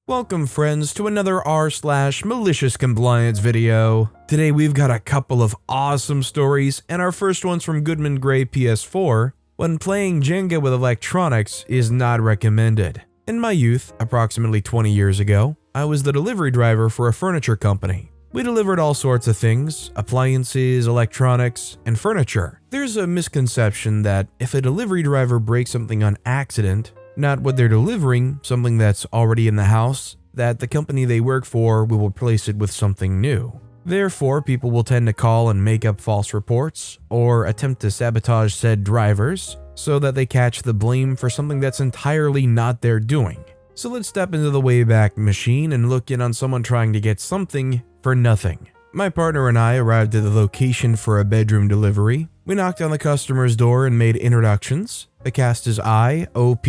Welcome friends to another r/MaliciousCompliance video. Today we've got a couple of awesome stories, and our first one's from Goodman Gray PS4. When playing Jenga with electronics is not recommended. In my youth, approximately 20 years ago, I was the delivery driver for a furniture company. We delivered all sorts of things, appliances, electronics, and furniture. There's a misconception that if a delivery driver breaks something on accident, not what they're delivering, something that's already in the house, that the company they work for will replace it with something new. Therefore, people will tend to call and make up false reports, or attempt to sabotage said drivers, so that they catch the blame for something that's entirely not their doing. So let's step into the Wayback Machine and look in on someone trying to get something for nothing. My partner and I arrived at the location for a bedroom delivery. We knocked on the customer's door and made introductions. The cast is I, OP,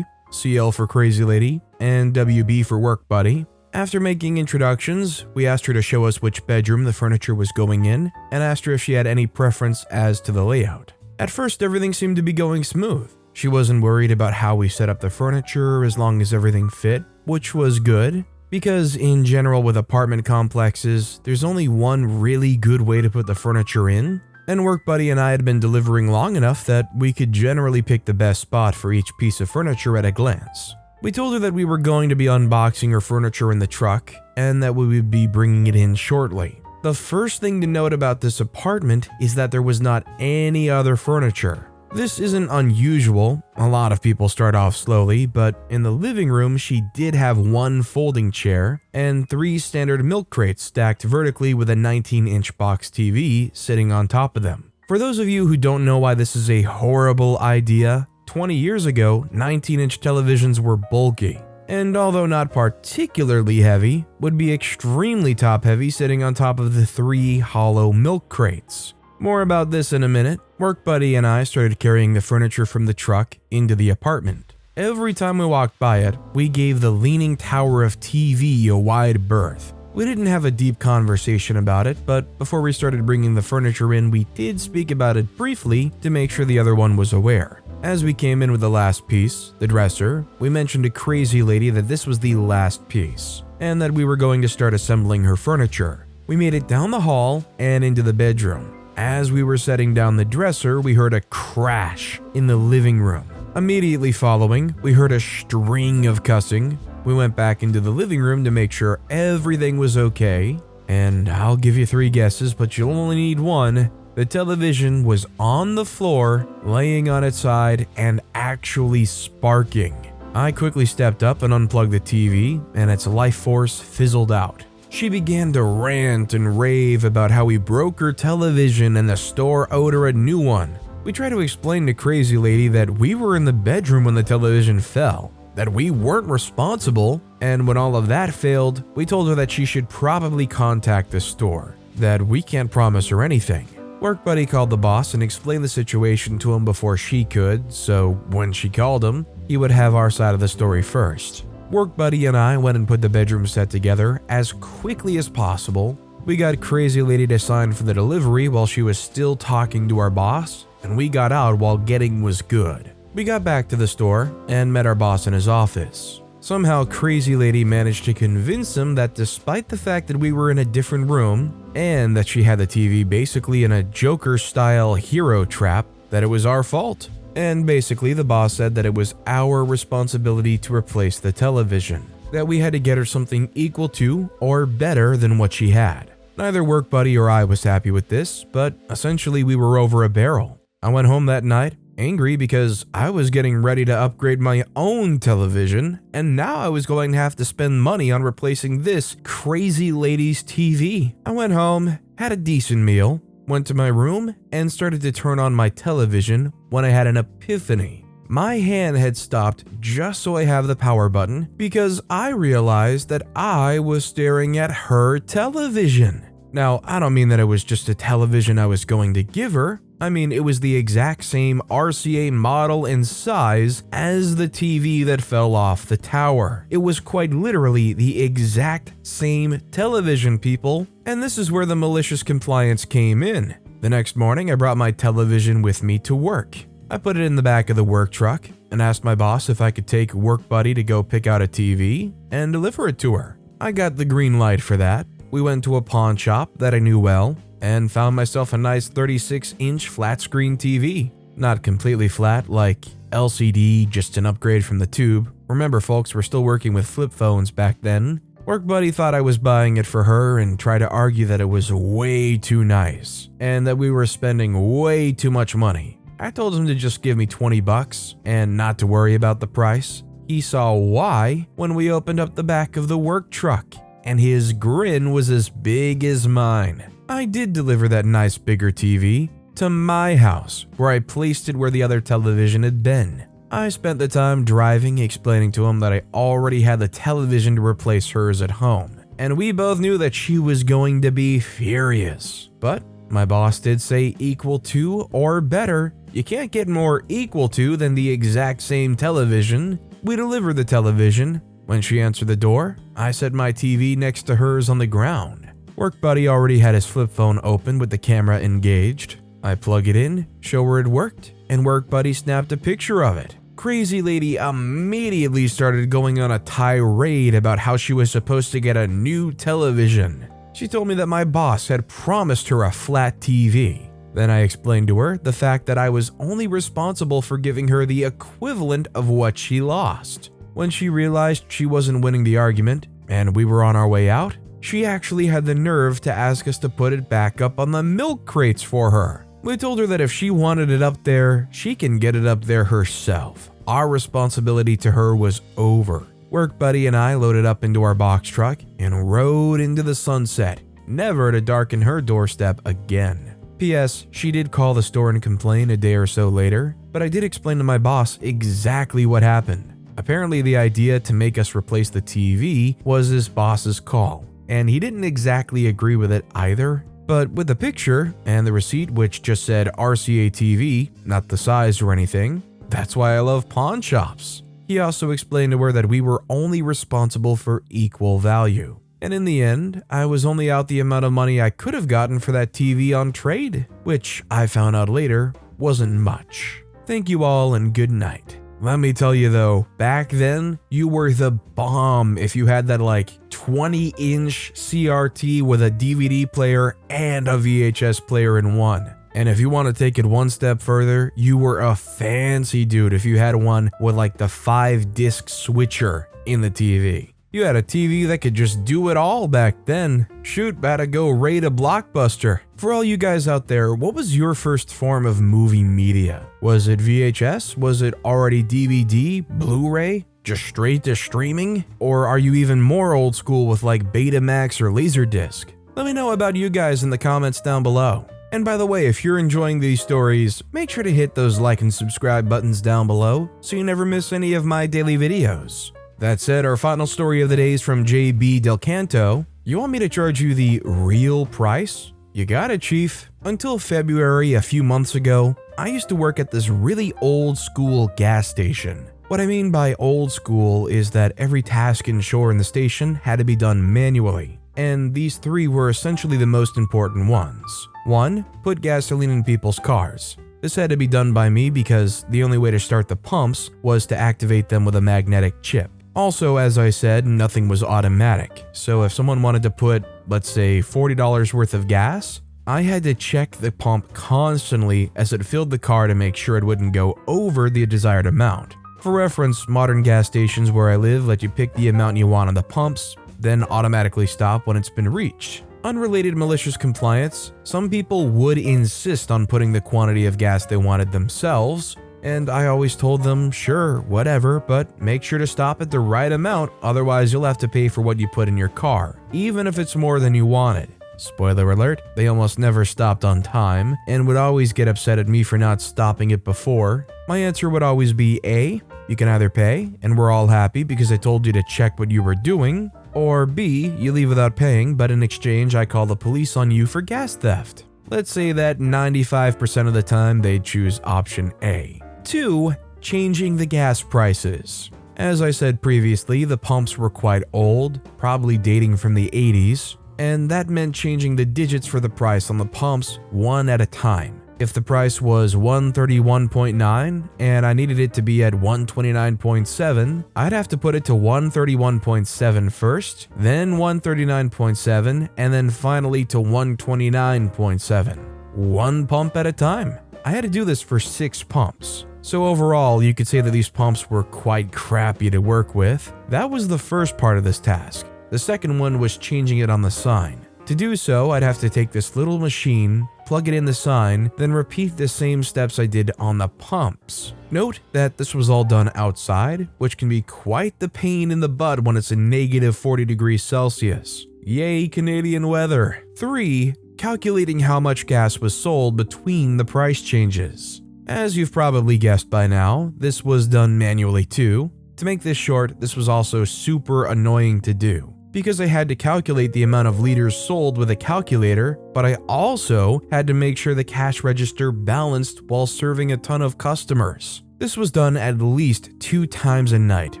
CL for Crazy Lady, and WB for Work Buddy. After making introductions, we asked her to show us which bedroom the furniture was going in, and asked her if she had any preference as to the layout. At first, everything seemed to be going smooth. She wasn't worried about how we set up the furniture as long as everything fit, which was good. Because in general with apartment complexes, there's only one really good way to put the furniture in, and Work Buddy and I had been delivering long enough that we could generally pick the best spot for each piece of furniture at a glance. We told her that we were going to be unboxing her furniture in the truck, and that we would be bringing it in shortly. The first thing to note about this apartment is that there was not any other furniture. This isn't unusual, a lot of people start off slowly, but in the living room she did have one folding chair and 3 standard milk crates stacked vertically with a 19-inch box TV sitting on top of them. For those of you who don't know why this is a horrible idea, 20 years ago, 19-inch televisions were bulky, and although not particularly heavy, would be extremely top-heavy sitting on top of the 3 hollow milk crates. More about this in a minute. Work Buddy and I started carrying the furniture from the truck into the apartment. Every time we walked by it, we gave the leaning tower of TV a wide berth. We didn't have a deep conversation about it, but before we started bringing the furniture in, we did speak about it briefly to make sure the other one was aware. As we came in with the last piece, the dresser, we mentioned to Crazy Lady that this was the last piece, and that we were going to start assembling her furniture. We made it down the hall and into the bedroom. As we were setting down the dresser, we heard a crash in the living room. Immediately following, we heard a string of cussing. We went back into the living room to make sure everything was okay. And I'll give you 3 guesses, but you'll only need one. The television was on the floor, laying on its side, and actually sparking. I quickly stepped up and unplugged the TV, and its life force fizzled out. She began to rant and rave about how we broke her television and the store owed her a new one. We tried to explain to Crazy Lady that we were in the bedroom when the television fell, that we weren't responsible, and when all of that failed, we told her that she should probably contact the store, that we can't promise her anything. Work Buddy called the boss and explained the situation to him before she could, so when she called him, he would have our side of the story first. Work Buddy and I went and put the bedroom set together as quickly as possible. We got Crazy Lady to sign for the delivery while she was still talking to our boss, and we got out while getting was good. We got back to the store and met our boss in his office. Somehow Crazy Lady managed to convince him that despite the fact that we were in a different room, and that she had the TV basically in a Joker-style hero trap, that it was our fault. And basically the boss said that it was our responsibility to replace the television, that we had to get her something equal to or better than what she had. Neither Work Buddy or I was happy with this, but essentially we were over a barrel. I went home that night angry because I was getting ready to upgrade my own television, and now I was going to have to spend money on replacing this Crazy Lady's TV. I went home, had a decent meal, went to my room, and started to turn on my television when I had an epiphany. My hand had stopped just so I have the power button because I realized that I was staring at her television. Now, I don't mean that it was just a television I was going to give her. I mean, it was the exact same RCA model and size as the TV that fell off the tower. It was quite literally the exact same television, people. And this is where the malicious compliance came in. The next morning, I brought my television with me to work. I put it in the back of the work truck and asked my boss if I could take work buddy to go pick out a TV and deliver it to her. I got the green light for that. We went to a pawn shop that I knew well and found myself a nice 36-inch flat screen TV. Not completely flat like LCD, just an upgrade from the tube. Remember folks, we're still working with flip phones back then. Work buddy thought I was buying it for her and tried to argue that it was way too nice and that we were spending way too much money. I told him to just give me $20 and not to worry about the price. He saw why when we opened up the back of the work truck, and his grin was as big as mine. I did deliver that nice bigger TV to my house, where I placed it where the other television had been. I spent the time driving, explaining to him that I already had the television to replace hers at home, and we both knew that she was going to be furious. But my boss did say equal to or better. You can't get more equal to than the exact same television. We delivered the television. When she answered the door, I set my TV next to hers on the ground. Work buddy already had his flip phone open with the camera engaged. I plug it in, show her it worked, and work buddy snapped a picture of it. Crazy lady immediately started going on a tirade about how she was supposed to get a new television. She told me that my boss had promised her a flat TV. Then I explained to her the fact that I was only responsible for giving her the equivalent of what she lost. When she realized she wasn't winning the argument and we were on our way out, she actually had the nerve to ask us to put it back up on the milk crates for her. We told her that if she wanted it up there, she can get it up there herself. Our responsibility to her was over. Work buddy and I loaded up into our box truck and rode into the sunset, never to darken her doorstep again. P.S. She did call the store and complain a day or so later, but I did explain to my boss exactly what happened. Apparently the idea to make us replace the TV was his boss's call, and he didn't exactly agree with it either. But with the picture and the receipt which just said RCA TV, not the size or anything, that's why I love pawn shops. He also explained to her that we were only responsible for equal value. And in the end, I was only out the amount of money I could have gotten for that TV on trade, which I found out later wasn't much. Thank you all and good night. Let me tell you though, back then, you were the bomb if you had that like 20-inch CRT with a DVD player and a VHS player in one. And if you want to take it one step further, you were a fancy dude if you had one with like the 5-disc switcher in the TV. You had a TV that could just do it all back then. Shoot, better go raid a Blockbuster. For all you guys out there, what was your first form of movie media? Was it VHS? Was it already DVD, Blu-ray, just straight to streaming? Or are you even more old school with like Betamax or Laserdisc? Let me know about you guys in the comments down below. And by the way, if you're enjoying these stories, make sure to hit those like and subscribe buttons down below so you never miss any of my daily videos. That said, our final story of the day is from JB Del Canto. You want me to charge you the real price? You got it, Chief. Until February, a few months ago, I used to work at this really old school gas station. What I mean by old school is that every task and chore in the station had to be done manually, and these three were essentially the most important ones. 1. Put gasoline in people's cars. This had to be done by me because the only way to start the pumps was to activate them with a magnetic chip. Also, as I said, nothing was automatic, so if someone wanted to put, let's say, $40 worth of gas, I had to check the pump constantly as it filled the car to make sure it wouldn't go over the desired amount. For reference, modern gas stations where I live let you pick the amount you want on the pumps, then automatically stop when it's been reached. Unrelated malicious compliance, some people would insist on putting the quantity of gas they wanted themselves, and I always told them, sure, whatever, but make sure to stop at the right amount, otherwise you'll have to pay for what you put in your car, even if it's more than you wanted. Spoiler alert, they almost never stopped on time, and would always get upset at me for not stopping it before. My answer would always be A, you can either pay, and we're all happy because I told you to check what you were doing, or B, you leave without paying, but in exchange I call the police on you for gas theft. Let's say that 95% of the time they'd choose option A. 2. Changing the gas prices. As I said previously, the pumps were quite old, probably dating from the 80s, and that meant changing the digits for the price on the pumps one at a time. If the price was $131.9 and I needed it to be at $129.7, I'd have to put it to $131.7 first, then $139.7, and then finally to $129.7. One pump at a time. I had to do this for 6 pumps. So overall, you could say that these pumps were quite crappy to work with. That was the first part of this task. The second one was changing it on the sign. To do so, I'd have to take this little machine, plug it in the sign, then repeat the same steps I did on the pumps. Note that this was all done outside, which can be quite the pain in the butt when it's a negative 40 degrees Celsius. Yay, Canadian weather. 3. Calculating how much gas was sold between the price changes. As you've probably guessed by now, this was done manually too. To make this short, this was also super annoying to do, because I had to calculate the amount of liters sold with a calculator, but I also had to make sure the cash register balanced while serving a ton of customers. This was done at least 2 times a night,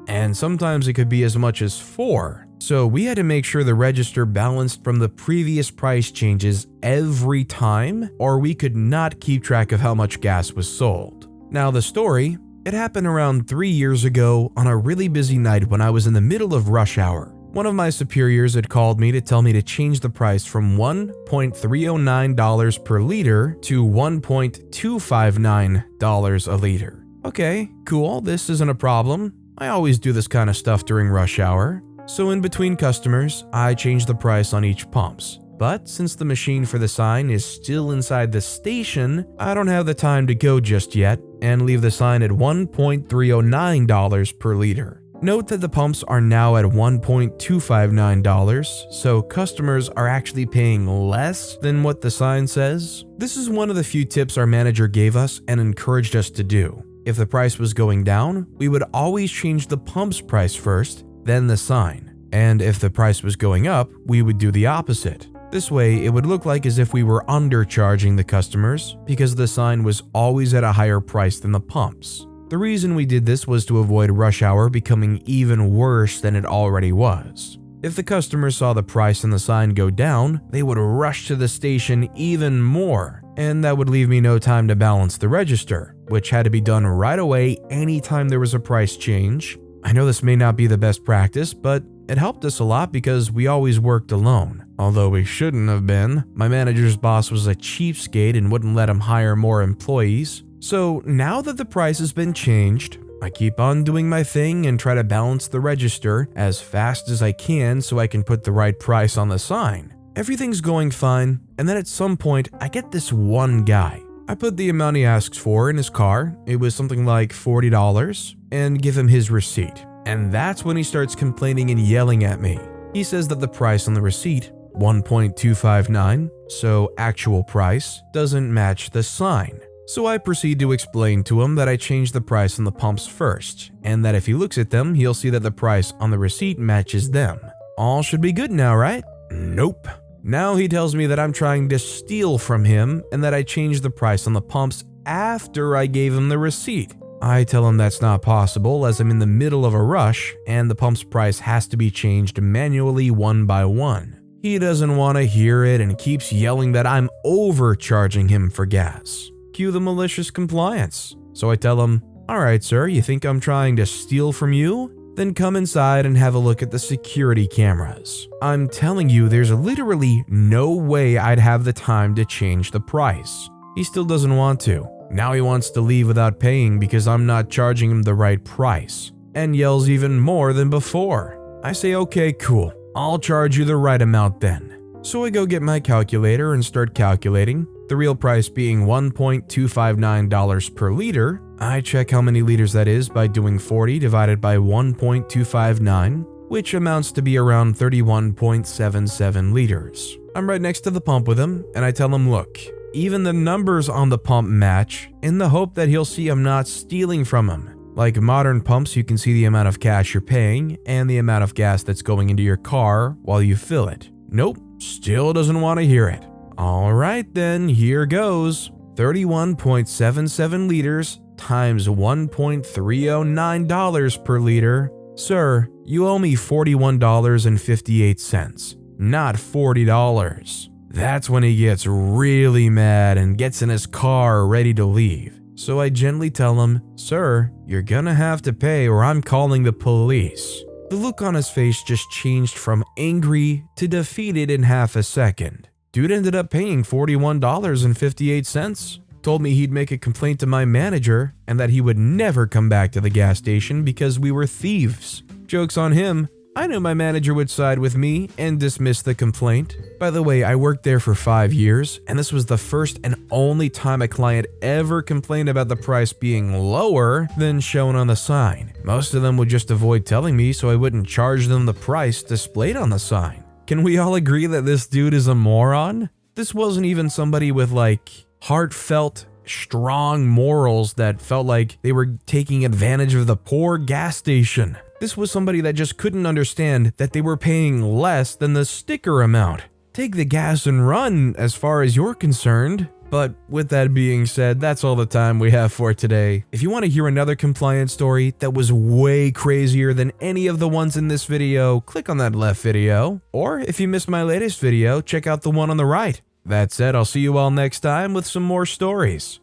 and sometimes it could be as much as 4. So we had to make sure the register balanced from the previous price changes every time, or we could not keep track of how much gas was sold. Now the story, it happened around 3 years ago on a really busy night when I was in the middle of rush hour. One of my superiors had called me to tell me to change the price from $1.309 per liter to $1.259 a liter. Okay, cool, this isn't a problem. I always do this kind of stuff during rush hour. So in between customers, I changed the price on each pumps. But since the machine for the sign is still inside the station, I don't have the time to go just yet and leave the sign at $1.309 per liter. Note that the pumps are now at $1.259, so customers are actually paying less than what the sign says. This is one of the few tips our manager gave us and encouraged us to do. If the price was going down, we would always change the pump's price first, then the sign. And if the price was going up, we would do the opposite. This way, it would look like as if we were undercharging the customers because the sign was always at a higher price than the pumps. The reason we did this was to avoid rush hour becoming even worse than it already was. If the customer saw the price and the sign go down, they would rush to the station even more, and that would leave me no time to balance the register, which had to be done right away anytime there was a price change. I know this may not be the best practice, but it helped us a lot because we always worked alone. Although we shouldn't have been. My manager's boss was a cheapskate and wouldn't let him hire more employees. So now that the price has been changed, I keep on doing my thing and try to balance the register as fast as I can so I can put the right price on the sign. Everything's going fine, and then at some point I get this one guy. I put the amount he asks for in his car, it was something like $40, and give him his receipt. And that's when he starts complaining and yelling at me. He says that the price on the receipt, $1.259, so actual price, doesn't match the sign. So I proceed to explain to him that I changed the price on the pumps first, and that if he looks at them, he'll see that the price on the receipt matches them. All should be good now, right? Nope. Now he tells me that I'm trying to steal from him and that I changed the price on the pumps after I gave him the receipt. I tell him that's not possible as I'm in the middle of a rush and the pump's price has to be changed manually one by one. He doesn't want to hear it and keeps yelling that I'm overcharging him for gas. Cue the malicious compliance. So I tell him, "Alright sir, you think I'm trying to steal from you? Then come inside and have a look at the security cameras. I'm telling you, there's literally no way I'd have the time to change the price." He still doesn't want to. Now he wants to leave without paying because I'm not charging him the right price, and yells even more than before. I say, "Okay, cool. I'll charge you the right amount then." So I go get my calculator and start calculating, the real price being $1.259 per liter. I check how many liters that is by doing 40 divided by 1.259, which amounts to be around 31.77 liters. I'm right next to the pump with him, and I tell him, "Look, even the numbers on the pump match," in the hope that he'll see I'm not stealing from him. Like modern pumps, you can see the amount of cash you're paying and the amount of gas that's going into your car while you fill it. Nope, still doesn't want to hear it. Alright then, here goes. 31.77 liters times $1.309 per liter. Sir, you owe me $41.58, not $40. That's when he gets really mad and gets in his car ready to leave. So I gently tell him, "Sir, you're gonna have to pay or I'm calling the police." The look on his face just changed from angry to defeated in half a second. Dude ended up paying $41.58. Told me he'd make a complaint to my manager and that he would never come back to the gas station because we were thieves. Joke's on him. I knew my manager would side with me and dismiss the complaint. By the way, I worked there for 5 years, and this was the first and only time a client ever complained about the price being lower than shown on the sign. Most of them would just avoid telling me so I wouldn't charge them the price displayed on the sign. Can we all agree that this dude is a moron? This wasn't even somebody with heartfelt, strong morals that felt like they were taking advantage of the poor gas station. This was somebody that just couldn't understand that they were paying less than the sticker amount. Take the gas and run as far as you're concerned. But with that being said, that's all the time we have for today. If you want to hear another compliance story that was way crazier than any of the ones in this video, click on that left video. Or if you missed my latest video, check out the one on the right. That said, I'll see you all next time with some more stories.